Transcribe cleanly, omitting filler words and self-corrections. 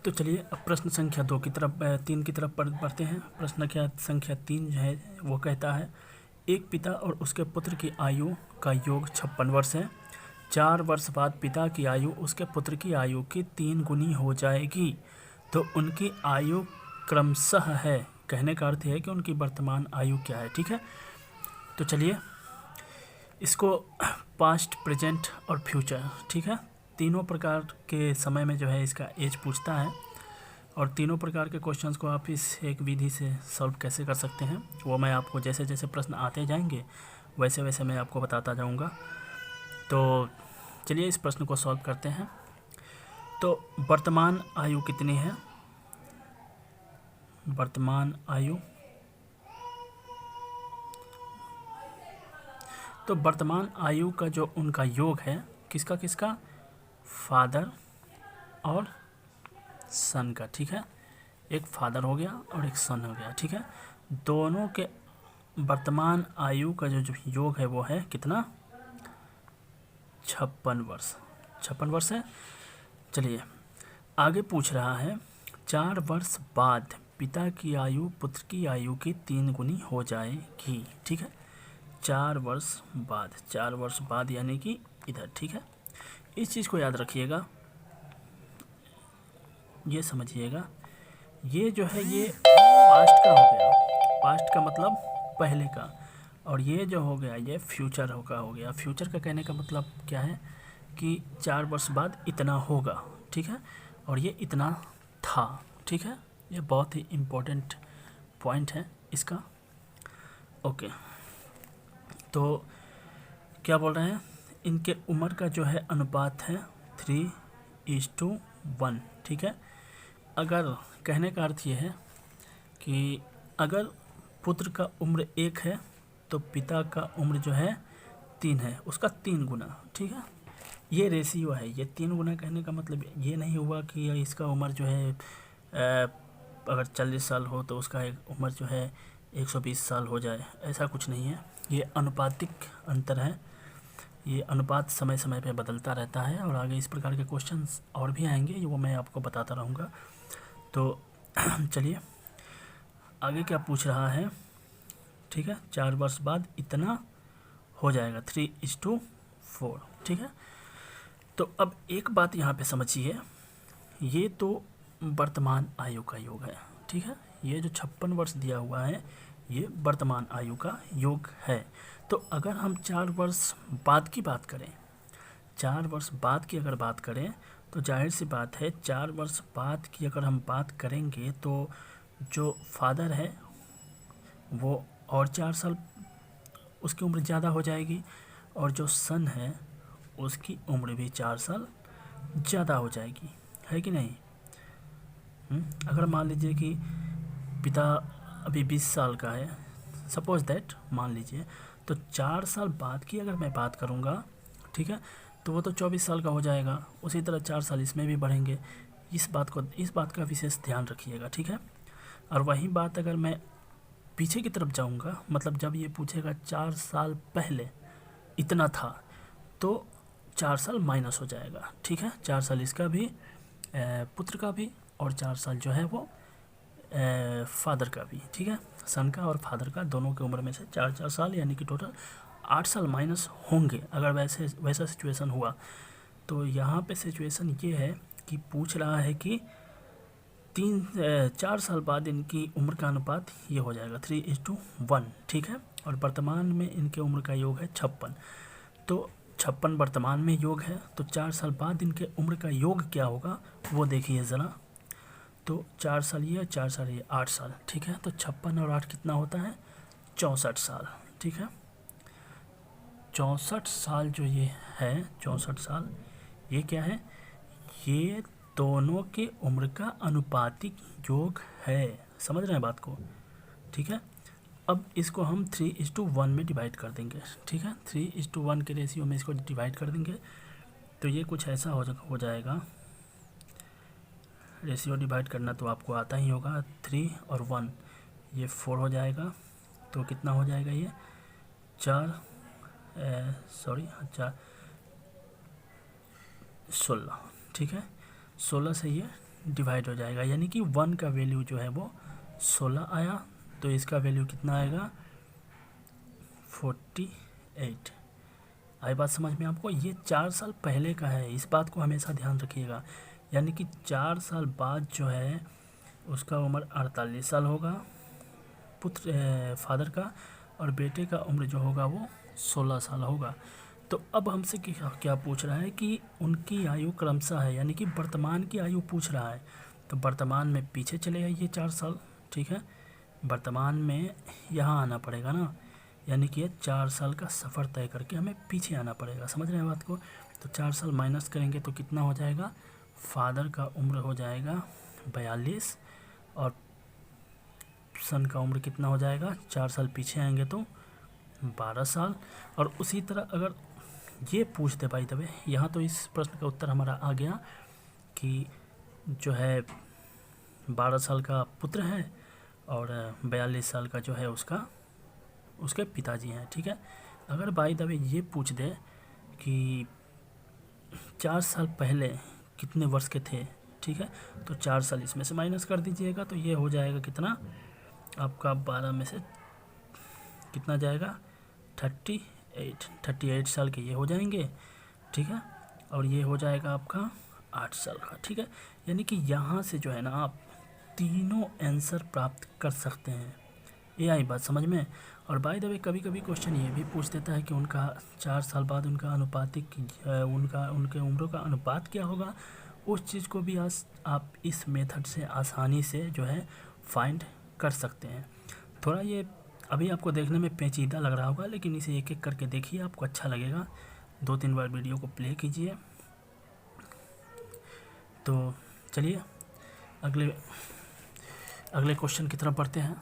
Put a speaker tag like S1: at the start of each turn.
S1: तो चलिए अब प्रश्न संख्या 2 की तरफ 3 की तरफ बढ़ते हैं। प्रश्न संख्या 3 जो है वो कहता है, एक पिता और उसके पुत्र की आयु का योग 56 वर्ष है। 4 वर्ष बाद पिता की आयु उसके पुत्र की आयु की 3 गुनी हो जाएगी, तो उनकी आयु क्रमशः है। कहने का अर्थ है कि उनकी वर्तमान आयु क्या है। ठीक है, तो चलिए इसको पास्ट, प्रेजेंट और फ्यूचर, ठीक है, तीनों प्रकार के समय में जो है इसका एज पूछता है। और तीनों प्रकार के क्वेश्चंस को आप इस एक विधि से सॉल्व कैसे कर सकते हैं वो मैं आपको जैसे जैसे प्रश्न आते जाएंगे वैसे वैसे मैं आपको बताता जाऊंगा। तो चलिए इस प्रश्न को सॉल्व करते हैं। तो वर्तमान आयु कितनी है? वर्तमान आयु, तो वर्तमान आयु का जो उनका योग है किसका किसका, फादर और सन का। ठीक है, एक फादर हो गया और एक सन हो गया। ठीक है, दोनों के वर्तमान आयु का जो योग है वो है कितना, 56 वर्ष। 56 वर्ष है। चलिए आगे पूछ रहा है, 4 वर्ष बाद पिता की आयु पुत्र की आयु की 3 गुनी हो जाएगी। ठीक है, 4 वर्ष बाद, 4 वर्ष बाद यानी कि इधर। ठीक है, इस चीज़ को याद रखिएगा, ये समझिएगा, ये जो है ये पास्ट का हो गया, पास्ट का मतलब पहले का, और ये जो हो गया ये फ्यूचर का हो गया। फ्यूचर का कहने का मतलब क्या है कि 4 वर्ष बाद इतना होगा। ठीक है, और ये इतना था। ठीक है, ये बहुत ही इम्पोर्टेंट पॉइंट है इसका। ओके, तो क्या बोल रहे हैं, इनके उम्र का जो है अनुपात है 3:1। ठीक है, अगर कहने का अर्थ ये है कि अगर पुत्र का उम्र 1 है तो पिता का उम्र जो है 3 है, उसका 3 गुना। ठीक है, ये रेशियो है। ये 3 गुना कहने का मतलब ये नहीं हुआ कि इसका उम्र जो है अगर 40 साल हो तो उसका एक उम्र जो है 120 साल हो जाए, ऐसा कुछ नहीं है। ये अनुपातिक अंतर है, ये अनुपात समय समय पे बदलता रहता है। और आगे इस प्रकार के क्वेश्चंस और भी आएंगे, वो मैं आपको बताता रहूँगा। तो चलिए आगे क्या पूछ रहा है। ठीक है, 4 वर्ष बाद इतना हो जाएगा, 3:4। ठीक है, तो अब एक बात यहाँ पे समझिए, ये तो वर्तमान आयु का योग है। ठीक है, ये जो 56 वर्ष दिया हुआ है ये वर्तमान आयु का योग है। तो अगर हम 4 वर्ष बाद की बात करें, 4 वर्ष बाद की अगर बात करें तो जाहिर सी बात है 4 वर्ष बाद की अगर हम बात करेंगे तो जो फादर है वो और 4 साल उसकी उम्र ज़्यादा हो जाएगी, और जो सन है उसकी उम्र भी 4 साल ज़्यादा हो जाएगी, है कि नहीं? अगर मान लीजिए कि पिता अभी 20 साल का है, सपोज दैट मान लीजिए, तो 4 साल बाद की अगर मैं बात करूँगा, ठीक है, तो वो तो 24 साल का हो जाएगा। उसी तरह 4 साल इसमें भी बढ़ेंगे। इस बात का विशेष ध्यान रखिएगा। ठीक है, और वही बात अगर मैं पीछे की तरफ जाऊँगा, मतलब जब ये पूछेगा 4 साल पहले इतना था, तो 4 साल माइनस हो जाएगा। ठीक है, 4 साल इसका भी, पुत्र का भी, और 4 साल जो है वो फादर का भी। ठीक है, सन का और फादर का, दोनों की उम्र में से 4-4 साल, यानी कि टोटल 8 साल माइनस होंगे अगर वैसा सिचुएशन हुआ। तो यहाँ पे सिचुएशन ये है कि पूछ रहा है कि 4 साल बाद इनकी उम्र का अनुपात ये हो जाएगा 3:1। ठीक है, और वर्तमान में इनके उम्र का योग है 56। तो 56 वर्तमान में योग है, तो 4 साल बाद इनके उम्र का योग क्या होगा वो देखिए ज़रा। तो 4 साल ये, 4 साल ये, 8 साल। ठीक है, तो 56 और 8 कितना होता है, 64 साल। ठीक है, 64 साल जो ये है, 64 साल ये क्या है, ये दोनों के उम्र का अनुपातिक योग है। समझ रहे हैं बात को? ठीक है, अब इसको हम 3:1 में डिवाइड कर देंगे। ठीक है, 3:1 के रेशियो में इसको डिवाइड कर देंगे, तो ये कुछ ऐसा हो जाएगा। रेशियो डिवाइड करना तो आपको आता ही होगा, 3 और 1 ये 4 हो जाएगा। तो कितना हो जाएगा ये 16। ठीक है, 16 से ये डिवाइड हो जाएगा, यानी कि 1 का वैल्यू जो है वो 16 आया, तो इसका वैल्यू कितना आएगा 48। आई बात समझ में आपको? ये 4 साल पहले का है, इस बात को हमेशा ध्यान रखिएगा। यानी कि 4 साल बाद जो है उसका उम्र 48 साल होगा पुत्र फादर का, और बेटे का उम्र जो होगा वो 16 साल होगा। तो अब हमसे क्या पूछ रहा है कि उनकी आयु क्रमशः है, यानी कि वर्तमान की आयु पूछ रहा है। तो वर्तमान में पीछे चले आइए 4 साल, ठीक है, वर्तमान में यहाँ आना पड़ेगा ना, यानी कि 4 साल का सफ़र तय करके हमें पीछे आना पड़ेगा। समझ रहे हैं बात को? तो 4 साल माइनस करेंगे तो कितना हो जाएगा, फादर का उम्र हो जाएगा 42, और सन का उम्र कितना हो जाएगा, 4 साल पीछे आएंगे तो 12 साल। और उसी तरह अगर ये पूछ दे भाई तबे, यहाँ तो इस प्रश्न का उत्तर हमारा आ गया कि जो है 12 साल का पुत्र है और 42 साल का जो है उसके पिताजी हैं, ठीक है। अगर भाई तबे ये पूछ दे कि 4 साल पहले कितने वर्ष के थे, ठीक है, तो 4 साल इसमें से माइनस कर दीजिएगा, तो ये हो जाएगा कितना आपका, 12 में से कितना जाएगा 38 साल के ये हो जाएंगे, ठीक है, और ये हो जाएगा आपका 8 साल का, ठीक है। यानी कि यहाँ से जो है ना आप तीनों आंसर प्राप्त कर सकते हैं। ये आई बात समझ में? और बाय द वे कभी कभी क्वेश्चन ये भी पूछ देता है कि उनका 4 साल बाद उनका अनुपातिक उनके उम्रों का अनुपात क्या होगा। उस चीज़ को भी आप इस मेथड से आसानी से जो है फाइंड कर सकते हैं। थोड़ा ये अभी आपको देखने में पेचीदा लग रहा होगा, लेकिन इसे एक एक करके देखिए, आपको अच्छा लगेगा। 2-3 बार वीडियो को प्ले कीजिए। तो चलिए अगले क्वेश्चन की तरफ बढ़ते हैं।